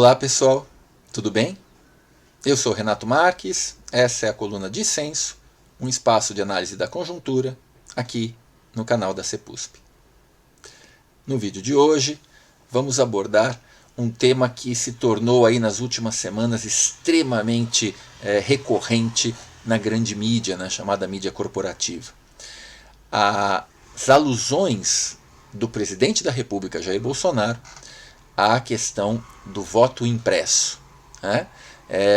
Olá pessoal, tudo bem? Eu sou Renato Marques, essa é a coluna Dissenso, um espaço de análise da conjuntura, aqui no canal da CEPUSP. No vídeo de hoje, vamos abordar um tema que se tornou aí nas últimas semanas extremamente recorrente na grande mídia, na chamada mídia corporativa. As alusões do presidente da República, Jair Bolsonaro, à questão do voto impresso. Né?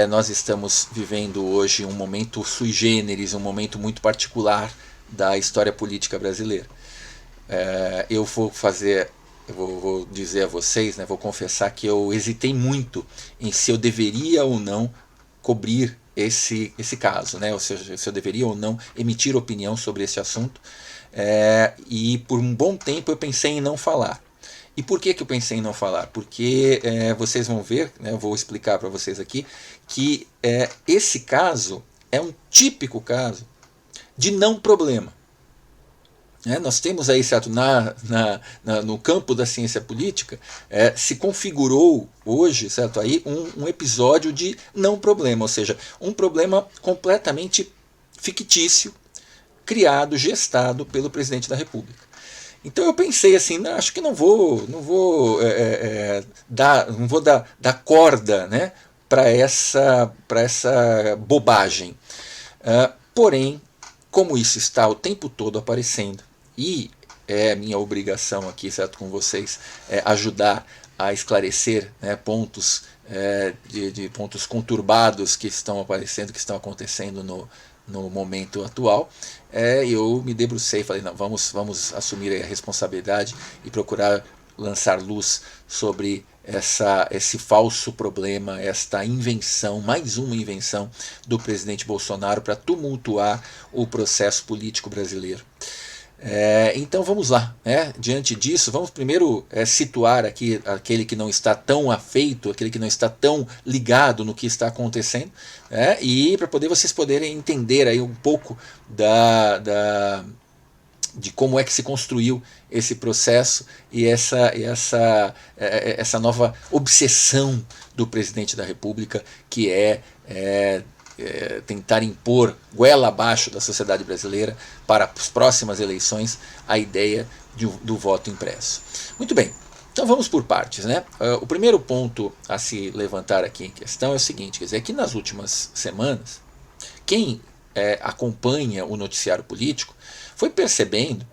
Nós estamos vivendo hoje um momento sui generis, um momento muito particular da história política brasileira. Eu vou dizer a vocês, né, vou confessar que eu hesitei muito em se eu deveria ou não cobrir esse caso, né? Ou seja, se eu deveria ou não emitir opinião sobre esse assunto. E por um bom tempo eu pensei em não falar. E por que eu pensei em não falar? Porque vocês vão ver, né, eu vou explicar para vocês aqui, que esse caso é um típico caso de não problema. Nós temos aí, certo, no campo da ciência política, se configurou hoje, certo, aí um episódio de não problema, ou seja, um problema completamente fictício, criado, gestado pelo presidente da República. Então eu pensei assim, não, acho que não vou dar corda, né, para essa bobagem. Porém, como isso está o tempo todo aparecendo, e é minha obrigação aqui, certo, com vocês, ajudar a esclarecer, né, pontos de pontos conturbados que estão aparecendo, que estão acontecendo no momento atual, eu me debrucei e falei, não, vamos assumir a responsabilidade e procurar lançar luz sobre esse falso problema, esta invenção, mais uma invenção do presidente Bolsonaro para tumultuar o processo político brasileiro. Então vamos lá, né? Diante disso, vamos primeiro situar aqui aquele que não está tão afeito, aquele que não está tão ligado no que está acontecendo, né? E para vocês poderem entender aí um pouco de como é que se construiu esse processo e essa nova obsessão do presidente da República, que tentar impor goela abaixo da sociedade brasileira para as próximas eleições a ideia do voto impresso. Muito bem, então vamos por partes, né? O primeiro ponto a se levantar aqui em questão é o seguinte, quer dizer, que nas últimas semanas, quem acompanha o noticiário político foi percebendo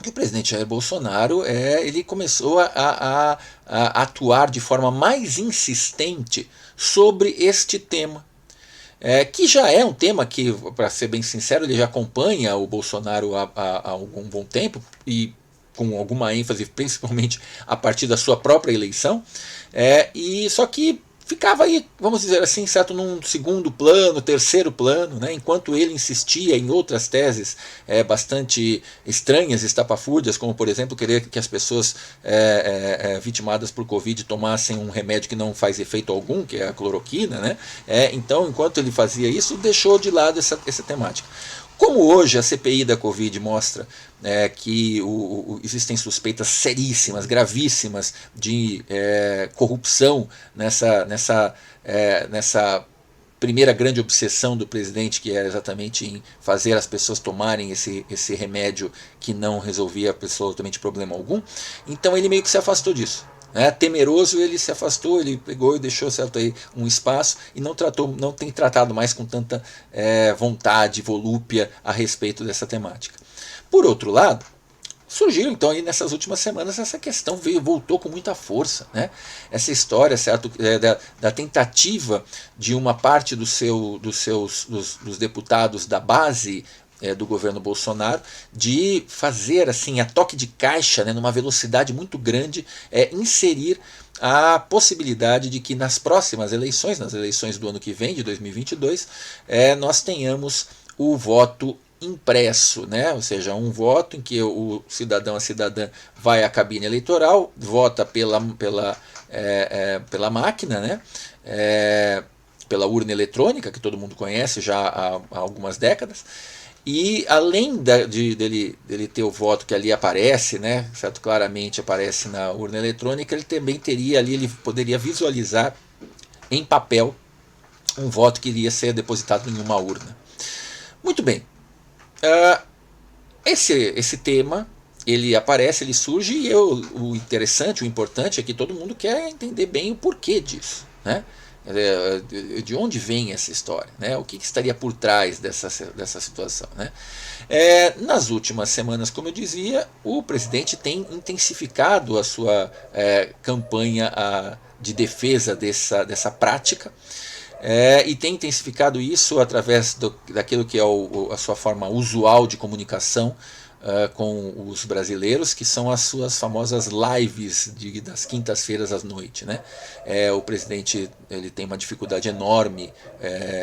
que o presidente Jair Bolsonaro ele começou a atuar de forma mais insistente sobre este tema, que já é um tema que, para ser bem sincero, ele já acompanha o Bolsonaro há algum bom tempo, e com alguma ênfase, principalmente a partir da sua própria eleição, e só que ficava aí, vamos dizer assim, certo, num segundo plano, terceiro plano, né, enquanto ele insistia em outras teses bastante estranhas, estapafúrdias, como por exemplo querer que as pessoas vitimadas por Covid tomassem um remédio que não faz efeito algum, que é a cloroquina, né? Então, enquanto ele fazia isso, deixou de lado essa temática. Como hoje a CPI da Covid mostra que existem suspeitas seríssimas, gravíssimas de corrupção nessa primeira grande obsessão do presidente, que era exatamente em fazer as pessoas tomarem esse remédio que não resolvia absolutamente problema algum, então ele meio que se afastou disso. Temeroso, ele se afastou, ele pegou e deixou, certo, aí um espaço e não tem tratado mais com tanta vontade, volúpia a respeito dessa temática. Por outro lado, surgiu então aí nessas últimas semanas essa questão, voltou com muita força, né? Essa história, certo, da tentativa de uma parte dos deputados da base do governo Bolsonaro de fazer assim a toque de caixa, né, numa velocidade muito grande, inserir a possibilidade de que nas próximas eleições, nas eleições do ano que vem, de 2022, nós tenhamos o voto impresso, né? Ou seja, um voto em que o cidadão, a cidadã vai à cabine eleitoral, vota pela máquina, né? Pela urna eletrônica, que todo mundo conhece já há algumas décadas, E além dele ter o voto que ali aparece, né, certo, claramente aparece na urna eletrônica, ele também teria ali, ele poderia visualizar em papel um voto que iria ser depositado em uma urna. Muito bem. Esse tema, ele aparece, ele surge, e o interessante, o importante é que todo mundo quer entender bem o porquê disso, né? De onde vem essa história, né? O que estaria por trás dessa situação, né? Nas últimas semanas, como eu dizia, o presidente tem intensificado a sua campanha de defesa dessa prática, e tem intensificado isso através daquilo que é a sua forma usual de comunicação com os brasileiros, que são as suas famosas lives das quintas-feiras à noite, né? O presidente, ele tem uma dificuldade enorme,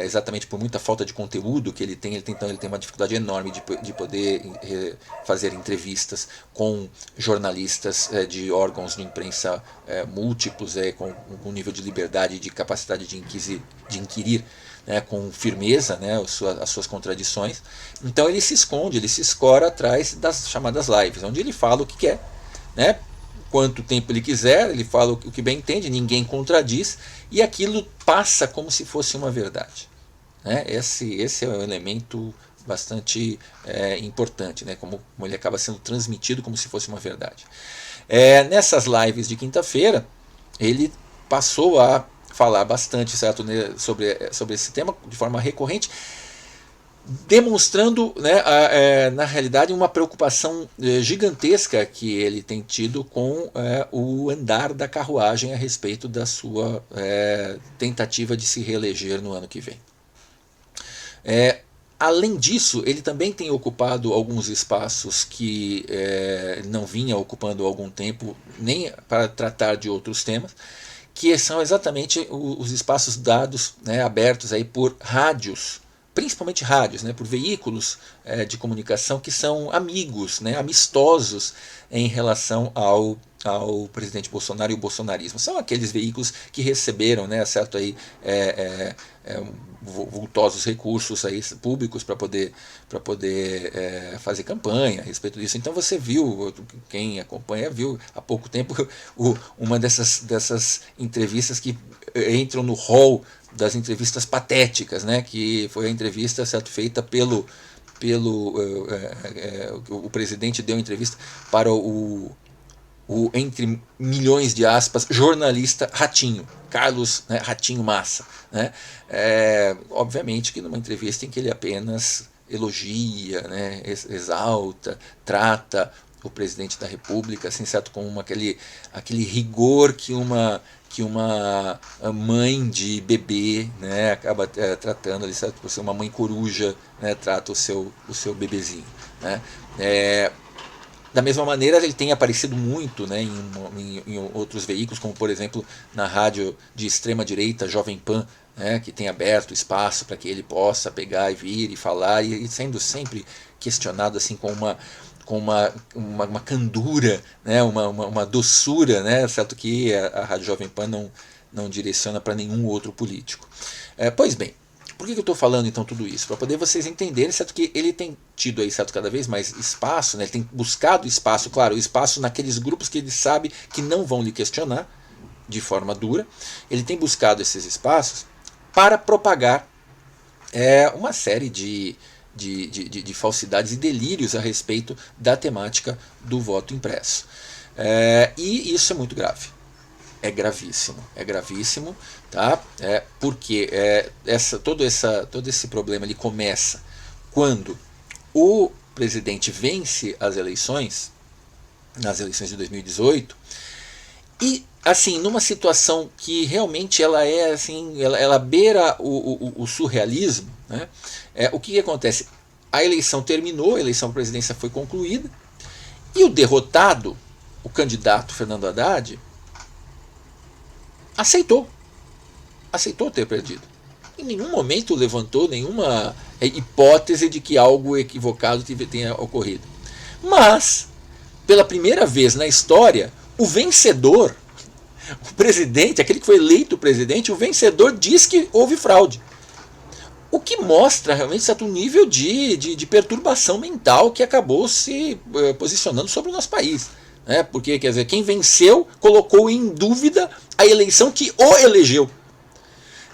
exatamente por muita falta de conteúdo que ele tem, então ele tem uma dificuldade enorme de poder fazer entrevistas com jornalistas de órgãos de imprensa múltiplos, com nível de liberdade e de capacidade de inquirir, né, com firmeza, né, as suas contradições. Então ele se esconde, ele se escora atrás das chamadas lives, onde ele fala o que quer, né, quanto tempo ele quiser, ele fala o que bem entende, ninguém contradiz, e aquilo passa como se fosse uma verdade, né? Esse é um elemento bastante importante, né, como ele acaba sendo transmitido como se fosse uma verdade. Nessas lives de quinta-feira, ele passou a falar bastante, certo, né, sobre esse tema de forma recorrente, demonstrando, né, na realidade, uma preocupação gigantesca que ele tem tido com o andar da carruagem a respeito da sua tentativa de se reeleger no ano que vem. Além disso, ele também tem ocupado alguns espaços que não vinha ocupando há algum tempo, nem para tratar de outros temas, que são exatamente os espaços dados, né, abertos aí por rádios, principalmente rádios, né, por veículos de comunicação que são amigos, né, amistosos em relação ao presidente Bolsonaro e o bolsonarismo. São aqueles veículos que receberam, né, certo, aí, vultosos recursos aí públicos para poder fazer campanha a respeito disso. Então você viu, quem acompanha viu há pouco tempo uma dessas entrevistas que entram no hall das entrevistas patéticas, né, que foi a entrevista, certo, feita o presidente deu entrevista para o entre milhões de aspas, jornalista Ratinho, Carlos, né, Ratinho Massa, né? Obviamente que numa entrevista em que ele apenas elogia, né, exalta, trata o presidente da República, assim, certo, com aquele rigor que uma mãe de bebê, né, acaba tratando ali, certo, por ser uma mãe coruja, né, trata o seu bebezinho, né? Da mesma maneira, ele tem aparecido muito, né, em outros veículos, como por exemplo na rádio de extrema-direita, Jovem Pan, né, que tem aberto espaço para que ele possa pegar e vir e falar, e sendo sempre questionado assim com uma candura, né, uma doçura, né, certo, que a rádio Jovem Pan não direciona para nenhum outro político. Pois bem, por que eu estou falando então tudo isso? Para poder vocês entenderem, certo, que ele tem tido aí, certo, cada vez mais espaço, né, ele tem buscado espaço, claro, espaço naqueles grupos que ele sabe que não vão lhe questionar de forma dura. Ele tem buscado esses espaços para propagar uma série de falsidades e delírios a respeito da temática do voto impresso. E isso é muito grave. É gravíssimo, tá? Porque todo esse problema ele começa quando o presidente vence as eleições, nas eleições de 2018, e assim, numa situação que realmente ela é assim, ela beira o surrealismo, né? O que acontece? A eleição terminou, a eleição à presidência foi concluída, e o derrotado, o candidato Fernando Haddad, aceitou ter perdido. Em nenhum momento levantou nenhuma hipótese de que algo equivocado tenha ocorrido. Mas, pela primeira vez na história, o vencedor, o presidente, aquele que foi eleito presidente, o vencedor diz que houve fraude. O que mostra realmente certo nível de perturbação mental que acabou se posicionando sobre o nosso país. Né? Porque, quer dizer, quem venceu colocou em dúvida a eleição que o elegeu.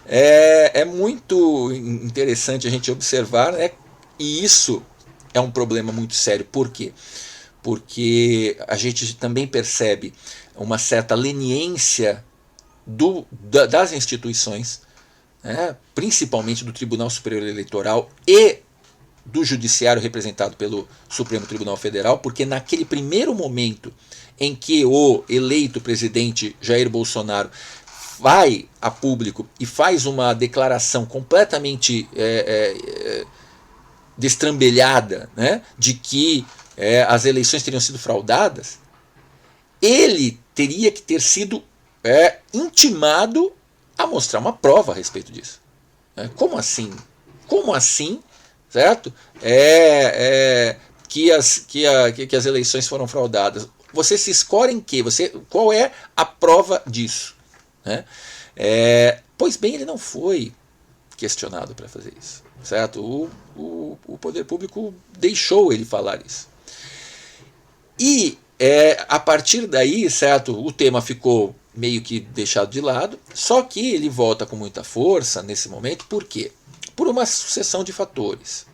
É muito interessante a gente observar, né? E isso é um problema muito sério. Por quê? Porque a gente também percebe uma certa leniência das instituições, né, principalmente do Tribunal Superior Eleitoral e do Judiciário representado pelo Supremo Tribunal Federal, porque naquele primeiro momento em que o eleito presidente Jair Bolsonaro vai a público e faz uma declaração completamente destrambelhada, né, de que as eleições teriam sido fraudadas, ele teria que ter sido intimado a mostrar uma prova a respeito disso. Como assim? Como assim, certo? Que as eleições foram fraudadas. Você se escora em quê? Qual é a prova disso? Né? Pois bem, ele não foi questionado para fazer isso, certo? O poder público deixou ele falar isso. E a partir daí, certo, o tema ficou meio que deixado de lado, só que ele volta com muita força nesse momento. Por quê? Por uma sucessão de fatores.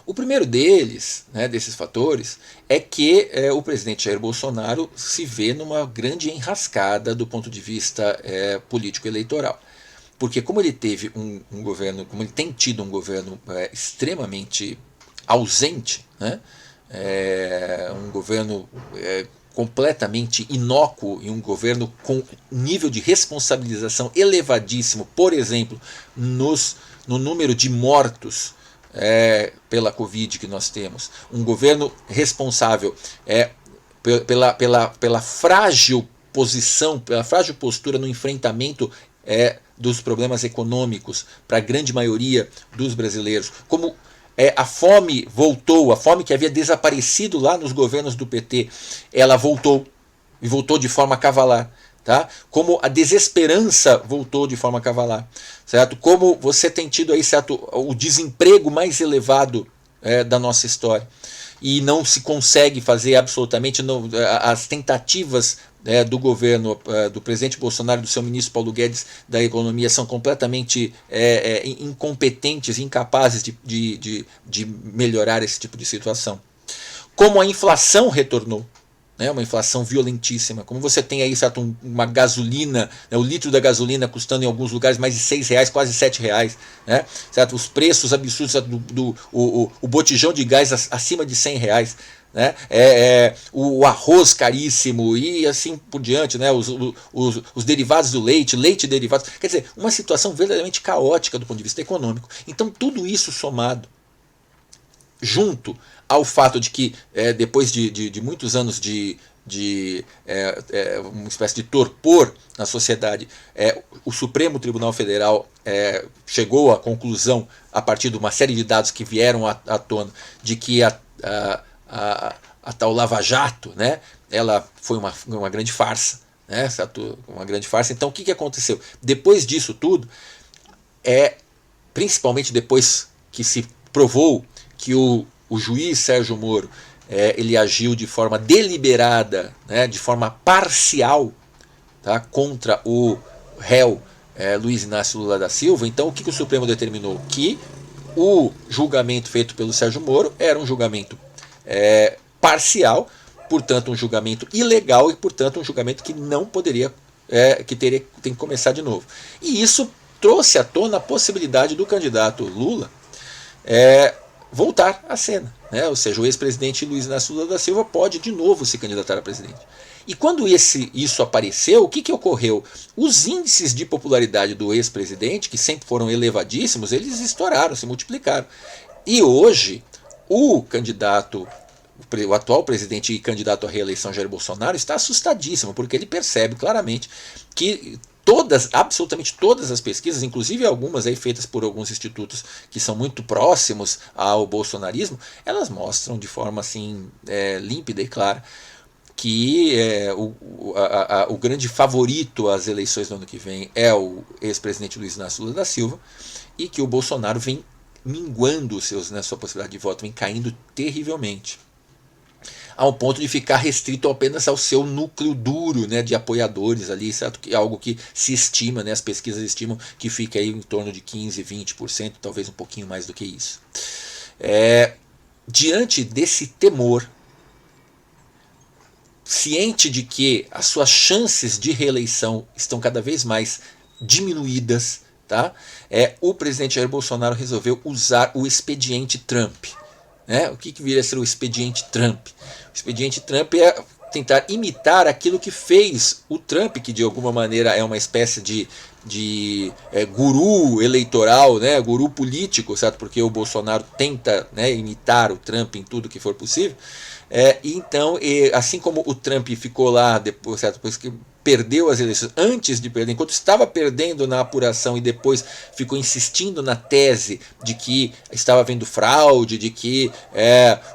O primeiro deles, né, desses fatores, é que o presidente Jair Bolsonaro se vê numa grande enrascada do ponto de vista político-eleitoral. Porque como ele teve um governo, como ele tem tido um governo extremamente ausente, né, um governo completamente inócuo e um governo com nível de responsabilização elevadíssimo, por exemplo, no número de mortos pela Covid que nós temos, um governo responsável pela frágil posição, pela frágil postura no enfrentamento dos problemas econômicos para a grande maioria dos brasileiros, como a fome voltou, a fome que havia desaparecido lá nos governos do PT, ela voltou, e voltou de forma cavalar. Tá? Como a desesperança voltou de forma cavalar, certo? Como você tem tido aí, certo, o desemprego mais elevado da nossa história, e não se consegue fazer absolutamente, as tentativas do governo do presidente Bolsonaro e do seu ministro Paulo Guedes da economia são completamente incompetentes, incapazes de melhorar esse tipo de situação. Como a inflação retornou, uma inflação violentíssima, como você tem aí, certo, uma gasolina, o litro da gasolina custando em alguns lugares mais de R$6, quase R$7, né, certo, os preços absurdos, o botijão de gás acima de R$100, né, o arroz caríssimo e assim por diante, né, os derivados do leite derivados, quer dizer, uma situação verdadeiramente caótica do ponto de vista econômico. Então tudo isso somado, junto ao fato de que depois de muitos anos de uma espécie de torpor na sociedade, o Supremo Tribunal Federal chegou à conclusão, a partir de uma série de dados que vieram à tona, de que a tal Lava Jato, né, ela foi uma grande farsa, né, uma grande farsa. Então o que aconteceu? Depois disso tudo, principalmente depois que se provou que o juiz Sérgio Moro ele agiu de forma deliberada, né, de forma parcial, tá, contra o réu Luiz Inácio Lula da Silva. Então o que o Supremo determinou? Que o julgamento feito pelo Sérgio Moro era um julgamento parcial, portanto um julgamento ilegal e portanto um julgamento que não poderia, tem que começar de novo. E isso trouxe à tona a possibilidade do candidato Lula voltar à cena, né? Ou seja, o ex-presidente Luiz Inácio Lula da Silva pode de novo se candidatar a presidente. E quando isso apareceu, o que ocorreu? Os índices de popularidade do ex-presidente, que sempre foram elevadíssimos, eles estouraram, se multiplicaram. E hoje, o atual presidente e candidato à reeleição Jair Bolsonaro está assustadíssimo, porque ele percebe claramente que absolutamente todas as pesquisas, inclusive algumas aí feitas por alguns institutos que são muito próximos ao bolsonarismo, elas mostram de forma assim límpida e clara que o grande favorito às eleições do ano que vem é o ex-presidente Luiz Inácio Lula da Silva, e que o Bolsonaro vem minguando sua possibilidade de voto, vem caindo terrivelmente, ao ponto de ficar restrito apenas ao seu núcleo duro, né, de apoiadores ali, certo? Que é algo que se estima, né, as pesquisas estimam que fica aí em torno de 15%, 20%, talvez um pouquinho mais do que isso. Diante desse temor, ciente de que as suas chances de reeleição estão cada vez mais diminuídas, tá? O presidente Jair Bolsonaro resolveu usar o expediente Trump. O que viria a ser o expediente Trump? O expediente Trump é tentar imitar aquilo que fez o Trump, que de alguma maneira é uma espécie de guru eleitoral, né, guru político, certo? Porque o Bolsonaro tenta, né, imitar o Trump em tudo que for possível. Então, assim como o Trump ficou lá depois, certo? Depois que perdeu as eleições, antes de perder, enquanto estava perdendo na apuração e depois ficou insistindo na tese de que estava havendo fraude, de que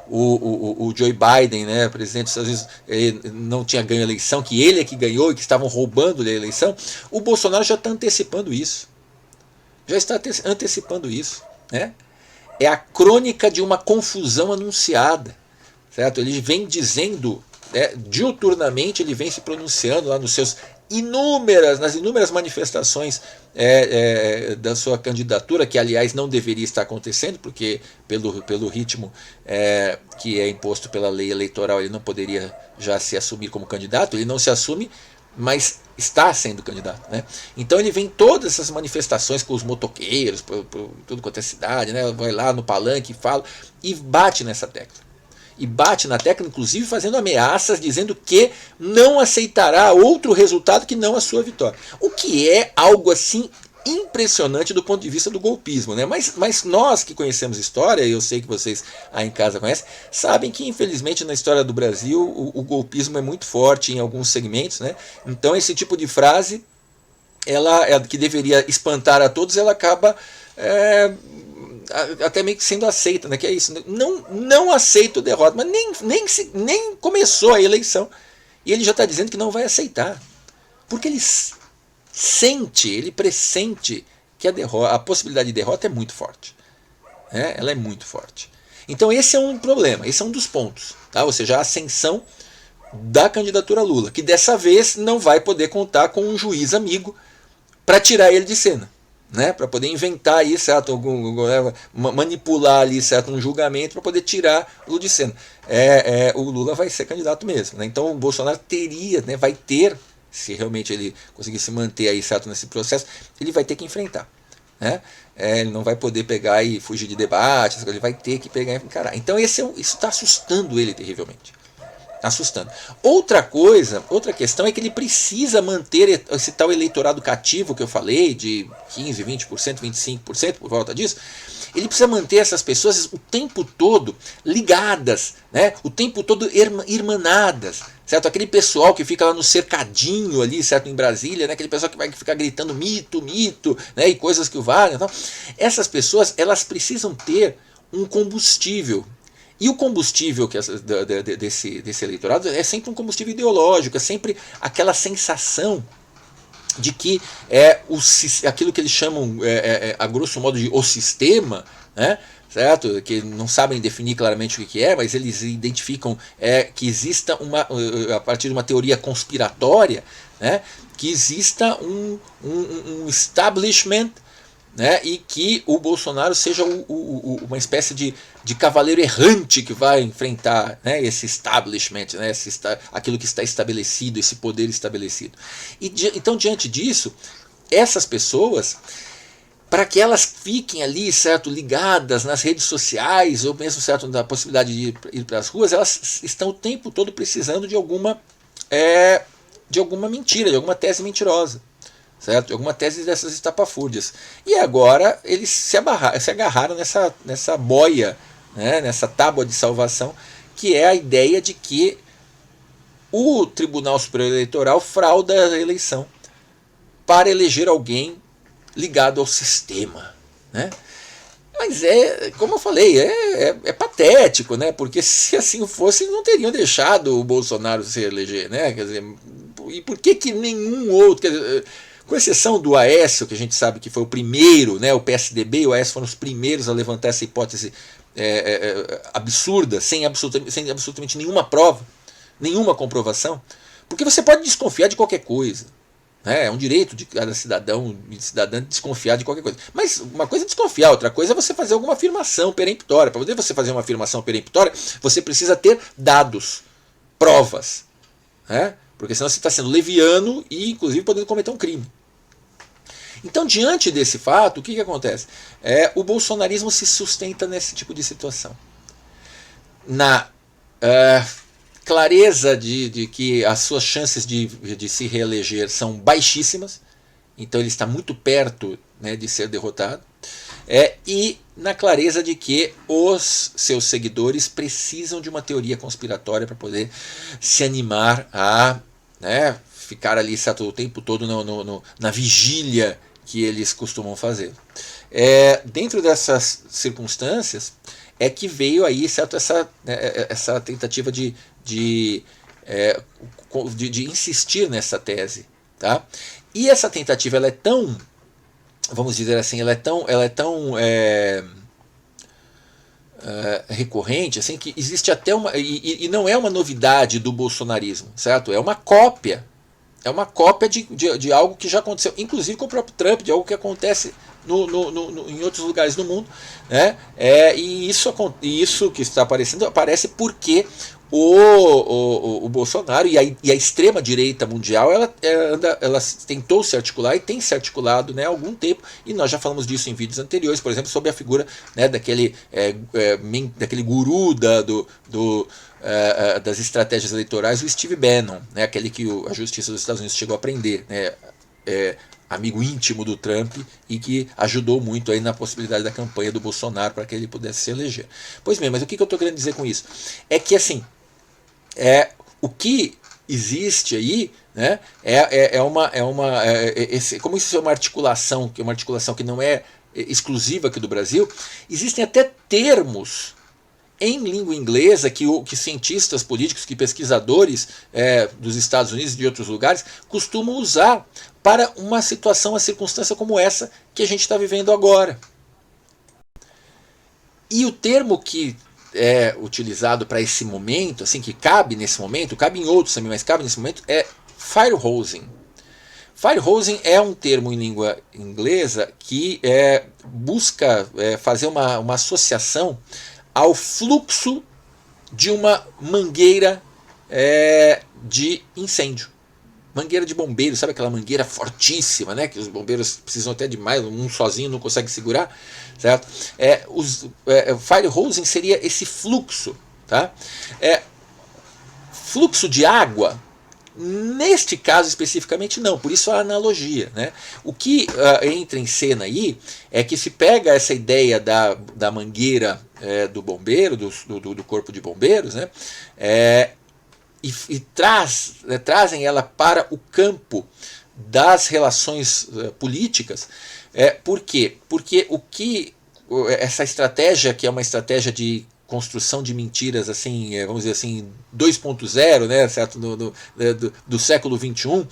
o Joe Biden, né, presidente dos Estados Unidos, não tinha ganho a eleição, que ele é que ganhou e que estavam roubando-lhe a eleição, o Bolsonaro já está antecipando isso. Já está antecipando isso. Né? É a crônica de uma confusão anunciada. Certo? Ele vem dizendo, diuturnamente, ele vem se pronunciando lá nas inúmeras manifestações da sua candidatura, que aliás não deveria estar acontecendo, porque pelo ritmo que é imposto pela lei eleitoral ele não poderia já se assumir como candidato, ele não se assume, mas está sendo candidato. Né? Então ele vem todas essas manifestações com os motoqueiros, por tudo quanto é cidade, né? Vai lá no palanque, fala e bate nessa tecla. E bate na tecla, inclusive fazendo ameaças, dizendo que não aceitará outro resultado que não a sua vitória. O que é algo assim impressionante do ponto de vista do golpismo. Né? Mas nós que conhecemos história, e eu sei que vocês aí em casa conhecem, sabem que infelizmente na história do Brasil o golpismo é muito forte em alguns segmentos. Né? Então esse tipo de frase, ela que deveria espantar a todos, ela acaba até meio que sendo aceita, né? Que é isso, né? Não aceita o derrota, mas nem começou a eleição e ele já está dizendo que não vai aceitar, porque ele pressente que a possibilidade de derrota é muito forte, né? Ela é muito forte. Então esse é um problema, esse é um dos pontos, tá? Ou seja, a ascensão da candidatura Lula, que dessa vez não vai poder contar com um juiz amigo para tirar ele de cena. Né, para poder inventar aí, certo, manipular ali, certo, um julgamento para poder tirar o Lula de cena. O Lula vai ser candidato mesmo. Né, então o Bolsonaro teria, né, vai ter, se realmente ele conseguir se manter aí, certo, nesse processo, ele vai ter que enfrentar. Né, ele não vai poder pegar e fugir de debate, ele vai ter que pegar e encarar. Então isso está assustando ele terrivelmente. Assustando. Outra questão é que ele precisa manter esse tal eleitorado cativo que eu falei, de 15%, 20%, 25%, por volta disso. Ele precisa manter essas pessoas o tempo todo ligadas, né? O tempo todo irmanadas. Certo? Aquele pessoal que fica lá no cercadinho ali, certo, em Brasília, né? Aquele pessoal que vai ficar gritando mito, né? E coisas que o valem. Então, essas pessoas, elas precisam ter um combustível. E o combustível desse eleitorado é sempre um combustível ideológico, é sempre aquela sensação de que aquilo que eles chamam, a grosso modo, de o sistema, né, certo? Que não sabem definir claramente o que é, mas eles identificam que exista a partir de uma teoria conspiratória, né, que exista um establishment, né, e que o Bolsonaro seja uma espécie de cavaleiro errante que vai enfrentar, né, esse establishment, né, aquilo que está estabelecido, esse poder estabelecido. Então, diante disso, essas pessoas, para que elas fiquem ali, certo, ligadas nas redes sociais, ou mesmo, certo, da possibilidade de ir para as ruas, elas estão o tempo todo precisando de alguma mentira, de alguma tese mentirosa. Certo? Alguma tese dessas estapafúrdias. E agora eles se agarraram nessa boia, né? Nessa tábua de salvação, que é a ideia de que o Tribunal Superior Eleitoral frauda a eleição para eleger alguém ligado ao sistema. Né? Mas como eu falei, é patético, né? Porque se assim fosse, não teriam deixado o Bolsonaro se eleger. Né? Quer dizer, e por que nenhum outro... Quer dizer, Com exceção do Aécio, que a gente sabe que foi o primeiro, né, o PSDB e o Aécio foram os primeiros a levantar essa hipótese absurda, sem absolutamente nenhuma prova, nenhuma comprovação, porque você pode desconfiar de qualquer coisa. É um direito de cada cidadão e cidadã desconfiar de qualquer coisa. Mas uma coisa é desconfiar, outra coisa é você fazer alguma afirmação peremptória. Para poder você fazer uma afirmação peremptória, você precisa ter dados, provas. Né? Porque senão você está sendo leviano e, inclusive, podendo cometer um crime. Então, diante desse fato, o que acontece? O bolsonarismo se sustenta nesse tipo de situação. Na clareza de que as suas chances de se reeleger são baixíssimas, então ele está muito perto, né, de ser derrotado, e na clareza de que os seus seguidores precisam de uma teoria conspiratória para poder se animar a, né, ficar ali o tempo todo na vigília que eles costumam fazer. Dentro dessas circunstâncias é que veio aí, certo, essa tentativa de insistir nessa tese, tá? E essa tentativa ela é tão, vamos dizer assim, ela é tão recorrente, assim, que existe até uma, e não é uma novidade do bolsonarismo, certo? É uma cópia de algo que já aconteceu, inclusive com o próprio Trump, de algo que acontece em outros lugares do mundo, né? E isso que está aparecendo aparece porque o Bolsonaro e a extrema-direita mundial ela tentou se articular e tem se articulado, né, há algum tempo, e nós já falamos disso em vídeos anteriores, por exemplo, sobre a figura, né, daquele guru das estratégias eleitorais, o Steve Bannon, né, aquele que a Justiça dos Estados Unidos chegou a prender, né, amigo íntimo do Trump e que ajudou muito aí na possibilidade da campanha do Bolsonaro para que ele pudesse se eleger. Pois bem, mas o que eu estou querendo dizer com isso? É que assim, o que existe aí, né, como isso é uma articulação que não é exclusiva aqui do Brasil, existem até termos em língua inglesa que cientistas políticos, que pesquisadores dos Estados Unidos e de outros lugares costumam usar para uma circunstância como essa que a gente está vivendo agora. E o termo que é utilizado para esse momento, assim, que cabe nesse momento, cabe em outros também, mas cabe nesse momento, é firehosing. Firehosing é um termo em língua inglesa que busca fazer uma associação ao fluxo de uma mangueira de incêndio. Mangueira de bombeiro, sabe aquela mangueira fortíssima, né, que os bombeiros precisam até de mais, um sozinho não consegue segurar, certo? Firehosing seria esse fluxo, tá? Fluxo de água, neste caso especificamente não, por isso a analogia, né? O que entra em cena aí é que se pega essa ideia da mangueira do bombeiro, do corpo de bombeiros, né? E trazem ela para o campo das relações políticas. Por quê? Porque essa estratégia, que é uma estratégia de construção de mentiras, assim, vamos dizer assim, 2.0, né, certo? Do século XXI,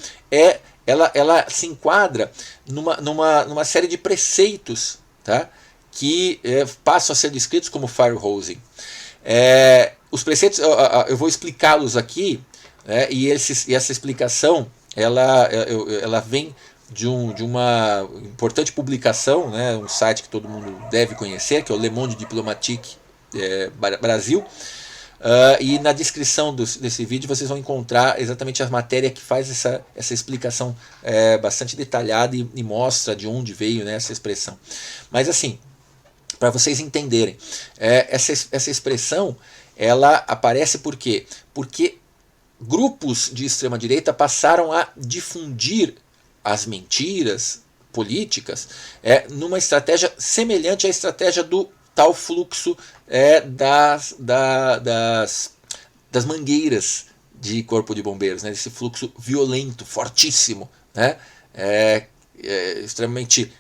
ela se enquadra numa série de preceitos, tá? Que passam a ser descritos como firehosing. Os preceitos, eu vou explicá-los aqui, e essa explicação ela vem de uma importante publicação, né, um site que todo mundo deve conhecer, que é o Le Monde Diplomatique Brasil. E na descrição desse vídeo vocês vão encontrar exatamente a matéria que faz essa explicação bastante detalhada e mostra de onde veio, né, essa expressão. Mas assim, para vocês entenderem, essa expressão ela aparece por quê? Porque grupos de extrema-direita passaram a difundir as mentiras políticas numa estratégia semelhante à estratégia do tal fluxo das mangueiras de corpo de bombeiros, né? Esse fluxo violento, fortíssimo, né? Extremamente,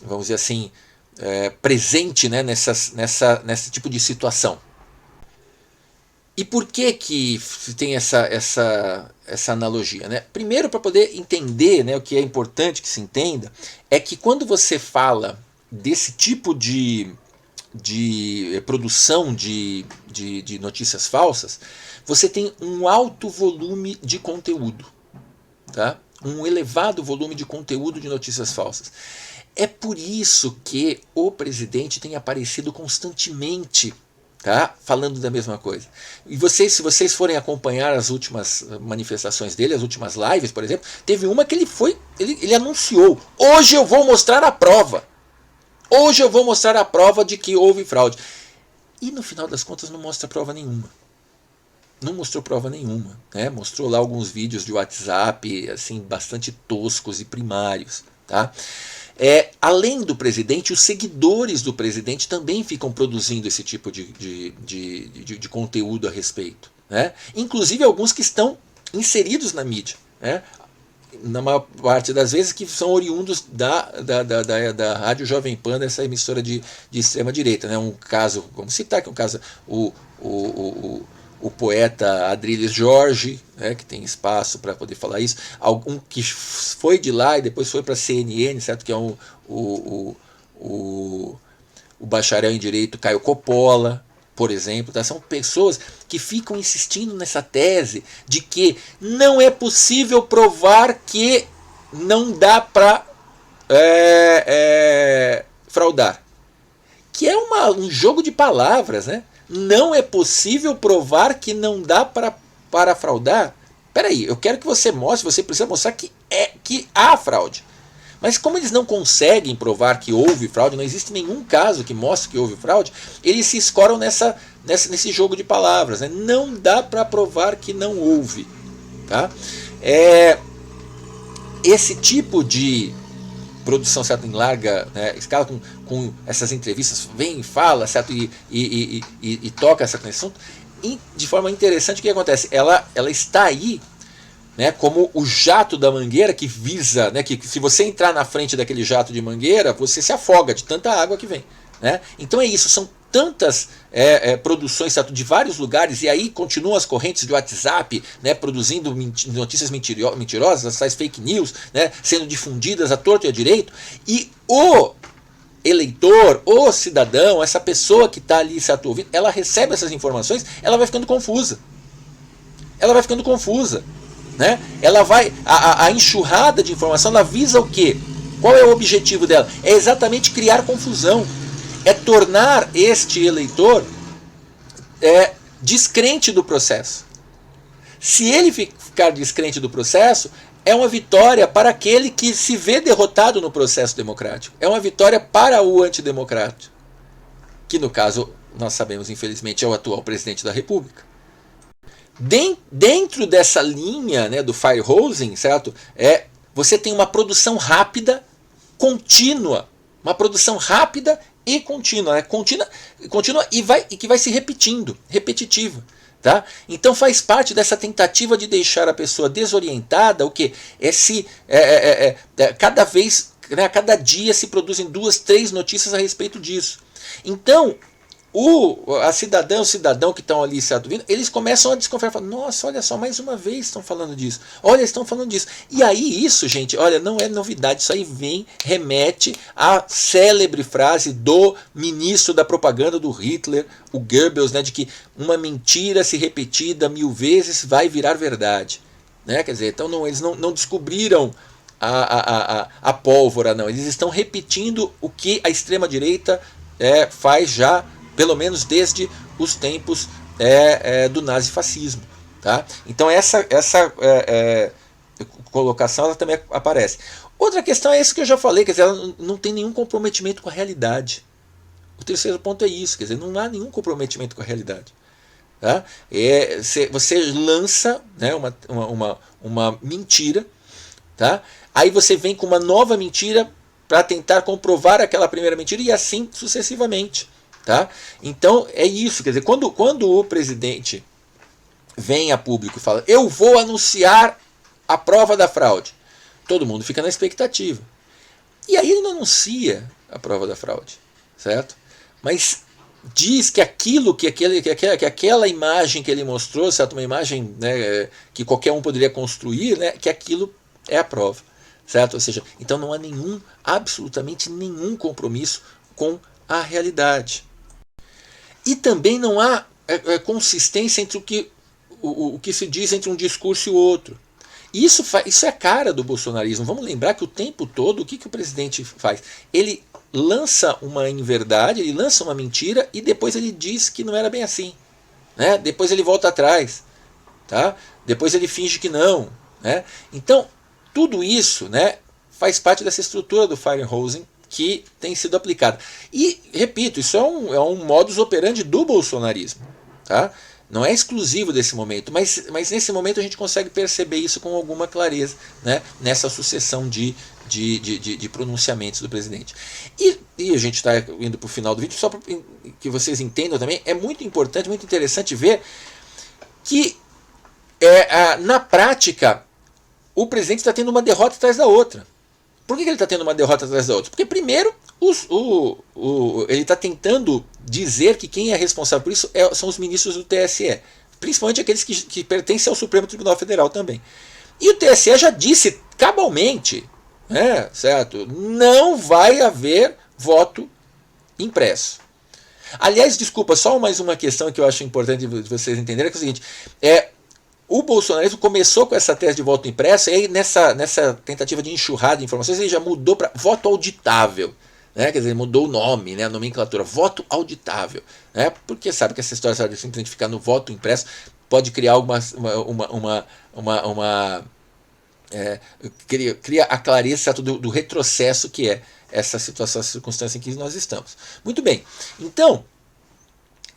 vamos dizer assim, presente, né? nesse tipo de situação. E por que tem essa analogia? Né? Primeiro, para poder entender, né, o que é importante que se entenda, é que quando você fala desse tipo de produção de notícias falsas, você tem um alto volume de conteúdo, tá? Um elevado volume de conteúdo de notícias falsas. É por isso que o presidente tem aparecido constantemente, tá? Falando da mesma coisa. E se vocês forem acompanhar as últimas manifestações dele, as últimas lives, por exemplo, teve uma que ele anunciou: hoje eu vou mostrar a prova. Hoje eu vou mostrar a prova de que houve fraude. E no final das contas não mostra prova nenhuma. Não mostrou prova nenhuma. Né? Mostrou lá alguns vídeos de WhatsApp assim, bastante toscos e primários. Tá? Além do presidente, os seguidores do presidente também ficam produzindo esse tipo de conteúdo a respeito. Né? Inclusive alguns que estão inseridos na mídia. Né? Na maior parte das vezes, que são oriundos da Rádio Jovem Pan, dessa emissora de extrema direita. Né? Um caso, vamos citar aqui um caso, o poeta Adrilles Jorge, né, que tem espaço para poder falar isso, algum que foi de lá e depois foi para a CNN, certo? Que é o bacharel em direito Caio Coppola, por exemplo. Tá? São pessoas que ficam insistindo nessa tese de que não é possível provar que não dá para fraudar. Que é um jogo de palavras, né? Não é possível provar que não dá para fraudar. Peraí, eu quero que você mostre, você precisa mostrar que há fraude. Mas como eles não conseguem provar que houve fraude, não existe nenhum caso que mostre que houve fraude, eles se escoram nesse jogo de palavras. Né? Não dá para provar que não houve. Tá? Esse tipo de produção, certo, em larga, né, escala, com essas entrevistas, vem e fala, certo, e toca essa questão, de forma interessante. O que acontece? Ela está aí, né, como o jato da mangueira que visa, né, que se você entrar na frente daquele jato de mangueira, você se afoga de tanta água que vem. Né? Então é isso, são tantas produções, certo, de vários lugares, e aí continuam as correntes de WhatsApp, né, produzindo notícias mentirosas, as tais fake news, né, sendo difundidas à torto e à direito, e o eleitor, o cidadão, essa pessoa que está ali, certo, ouvindo, ela recebe essas informações, ela vai ficando confusa. Ela vai ficando confusa. Né? Ela vai, a enxurrada de informação, ela visa o quê? Qual é o objetivo dela? É exatamente criar confusão. É tornar este eleitor descrente do processo. Se ele ficar descrente do processo, é uma vitória para aquele que se vê derrotado no processo democrático. É uma vitória para o antidemocrático, que no caso, nós sabemos, infelizmente, é o atual presidente da República. Dentro dessa linha, né, do firehosing, certo? Você tem uma produção rápida, contínua. Uma produção rápida e contínua. Né? Contínua e que vai se repetindo, repetitiva. Tá? Então faz parte dessa tentativa de deixar a pessoa desorientada, o que? Cada vez, né, a cada dia se produzem 2, 3 notícias a respeito disso. Então, o cidadão que estão ali, certo, vindo, eles começam a desconfiar, falam, nossa, olha só, mais uma vez estão falando disso, olha, estão falando disso. E aí isso, gente, olha, não é novidade, isso aí remete à célebre frase do ministro da propaganda do Hitler, o Goebbels, né, de que uma mentira se repetida 1000 vezes vai virar verdade. Né? Quer dizer, então eles não descobriram a pólvora, não, eles estão repetindo o que a extrema-direita faz já, pelo menos desde os tempos do nazifascismo. Tá? Então essa colocação ela também aparece. Outra questão é isso que eu já falei, quer dizer, ela não tem nenhum comprometimento com a realidade. O terceiro ponto é isso, quer dizer, não há nenhum comprometimento com a realidade. Tá? Você lança, né, uma mentira, tá? Aí você vem com uma nova mentira para tentar comprovar aquela primeira mentira e assim sucessivamente. Tá? Então é isso, quer dizer, quando o presidente vem a público e fala, eu vou anunciar a prova da fraude, todo mundo fica na expectativa. E aí ele não anuncia a prova da fraude, certo? Mas diz que aquela imagem que ele mostrou, certo? Uma imagem, né, que qualquer um poderia construir, né, que aquilo é a prova. Certo? Ou seja, então não há absolutamente nenhum compromisso com a realidade. E também não há consistência entre o que se diz entre um discurso e o outro. Isso é a cara do bolsonarismo. Vamos lembrar que o tempo todo, o que o presidente faz? Ele lança uma inverdade, ele lança uma mentira e depois ele diz que não era bem assim. Né? Depois ele volta atrás. Tá? Depois ele finge que não. Né? Então, tudo isso, né, faz parte dessa estrutura do Firehose que tem sido aplicada. E, repito, isso é um modus operandi do bolsonarismo. Tá? Não é exclusivo desse momento, mas nesse momento a gente consegue perceber isso com alguma clareza, né, nessa sucessão de pronunciamentos do presidente. E a gente está indo para o final do vídeo, só para que vocês entendam também, é muito importante, muito interessante ver que, na prática, o presidente está tendo uma derrota atrás da outra. Por que ele está tendo uma derrota atrás da outra? Porque, primeiro, ele está tentando dizer que quem é responsável por isso são os ministros do TSE, principalmente aqueles que pertencem ao Supremo Tribunal Federal também. E o TSE já disse cabalmente, né, certo? Não vai haver voto impresso. Aliás, desculpa, só mais uma questão que eu acho importante de vocês entenderem, que é o seguinte, o bolsonarismo começou com essa tese de voto impresso, e aí nessa tentativa de enxurrada de informações ele já mudou para voto auditável. Né? Quer dizer, mudou o nome, né? A nomenclatura, voto auditável. Né? Porque sabe que essa história de simplesmente ficar no voto impresso pode criar cria a clareza do retrocesso que é essa situação, essa circunstância em que nós estamos. Muito bem, então,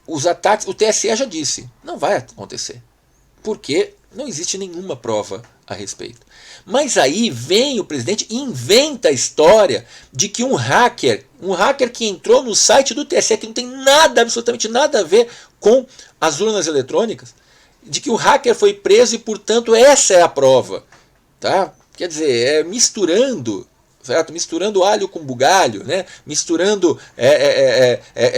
os ataques, o TSE já disse, não vai acontecer. Porque não existe nenhuma prova a respeito. Mas aí vem o presidente e inventa a história de que um hacker que entrou no site do TSE, que não tem nada, absolutamente nada a ver com as urnas eletrônicas, de que o hacker foi preso e, portanto, essa é a prova. Tá? Quer dizer, misturando, certo? Misturando alho com bugalho, né? Misturando,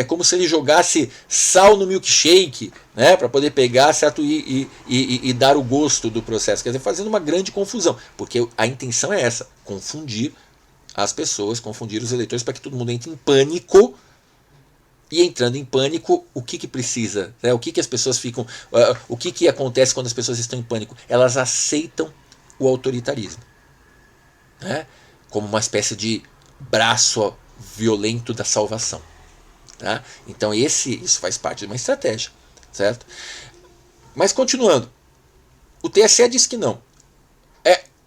como se ele jogasse sal no milkshake, né? Para poder pegar, certo? E dar o gosto do processo, quer dizer, fazendo uma grande confusão, porque a intenção é essa, confundir as pessoas, confundir os eleitores para que todo mundo entre em pânico. E entrando em pânico, o que precisa? Né? O que as pessoas ficam, o que acontece quando as pessoas estão em pânico? Elas aceitam o autoritarismo, né? Como uma espécie de braço violento da salvação. Tá? Então isso faz parte de uma estratégia. Certo? Mas continuando, o TSE diz que não.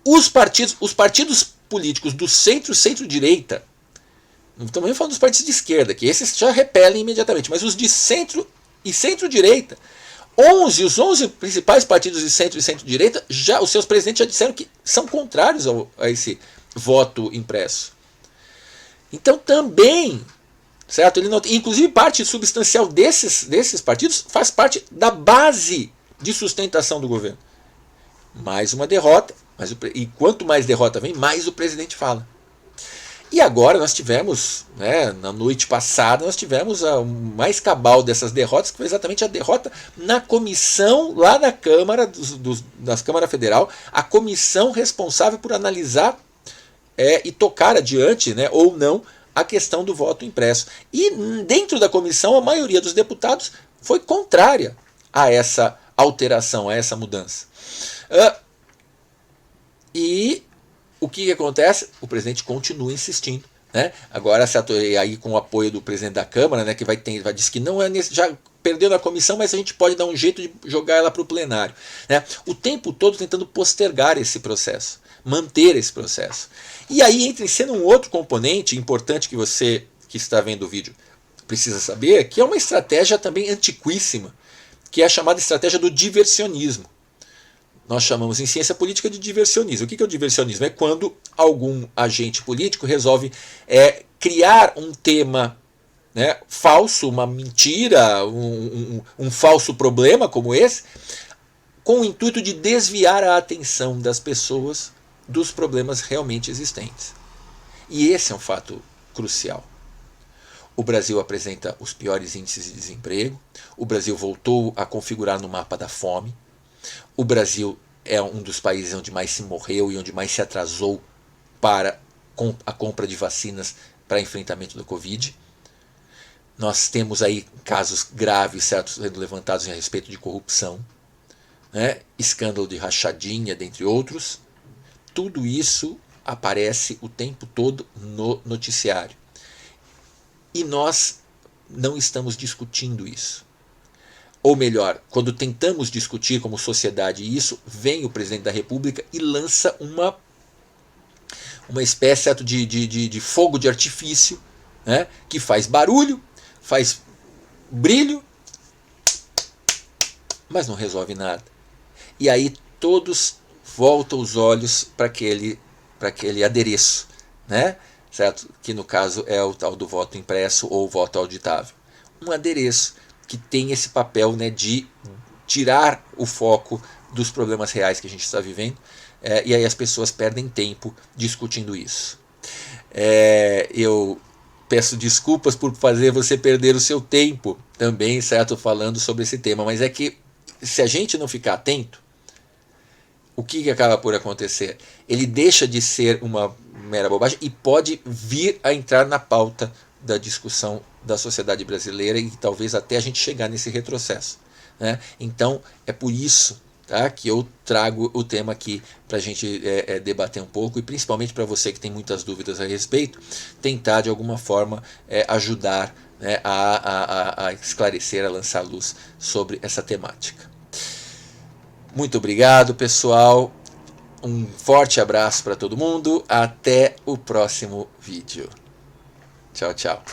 Os partidos políticos do centro-direita, não estamos nem falando dos partidos de esquerda, que esses já repelem imediatamente, mas os de centro e centro-direita, os 11 principais partidos de centro e centro-direita, os seus presidentes já disseram que são contrários a esse voto impresso. Então também, certo? Ele não, inclusive parte substancial desses partidos faz parte da base de sustentação do governo. Mais uma derrota, e quanto mais derrota vem, mais o presidente fala. E agora nós tivemos, né, na noite passada, nós tivemos a mais cabal dessas derrotas, que foi exatamente a derrota na comissão, lá na Câmara, da Câmara Federal, a comissão responsável por analisar e tocar adiante, né, ou não, a questão do voto impresso. E dentro da comissão, a maioria dos deputados foi contrária a essa alteração, a essa mudança. E o que acontece? O presidente continua insistindo. Né? Agora, aí com o apoio do presidente da Câmara, né, que vai dizer que não é já perdeu na comissão, mas a gente pode dar um jeito de jogar ela para o plenário. Né? O tempo todo tentando postergar esse processo, manter esse processo. E aí entra em cena um outro componente importante que você que está vendo o vídeo precisa saber, que é uma estratégia também antiquíssima, que é a chamada estratégia do diversionismo. Nós chamamos em ciência política de diversionismo. O que é o diversionismo? É quando algum agente político resolve criar um tema, né, falso, uma mentira, um falso problema como esse, com o intuito de desviar a atenção das pessoas dos problemas realmente existentes. E esse é um fato crucial. O Brasil apresenta os piores índices de desemprego, o Brasil voltou a configurar no mapa da fome, o Brasil é um dos países onde mais se morreu e onde mais se atrasou para a compra de vacinas para enfrentamento do Covid. Nós temos aí casos graves, certo, sendo levantados a respeito de corrupção, né? Escândalo de rachadinha, dentre outros. Tudo isso aparece o tempo todo no noticiário. E nós não estamos discutindo isso. Ou melhor, quando tentamos discutir como sociedade isso, vem o presidente da República e lança uma espécie de fogo de artifício, né, que faz barulho, faz brilho, mas não resolve nada. E aí todos voltam os olhos para aquele adereço, né, certo? Que no caso é o tal do voto impresso ou voto auditável. Um adereço que tem esse papel, né, de tirar o foco dos problemas reais que a gente está vivendo, e aí as pessoas perdem tempo discutindo isso. Eu peço desculpas por fazer você perder o seu tempo também, certo, falando sobre esse tema, mas é que se a gente não ficar atento, o que acaba por acontecer? Ele deixa de ser uma mera bobagem e pode vir a entrar na pauta da discussão da sociedade brasileira e talvez até a gente chegar nesse retrocesso, né? Então é por isso, tá, que eu trago o tema aqui para a gente debater um pouco, e principalmente para você que tem muitas dúvidas a respeito, tentar de alguma forma ajudar, né, a esclarecer, a lançar luz sobre essa temática. Muito obrigado, pessoal. Um forte abraço para todo mundo. Até o próximo vídeo. Tchau, tchau.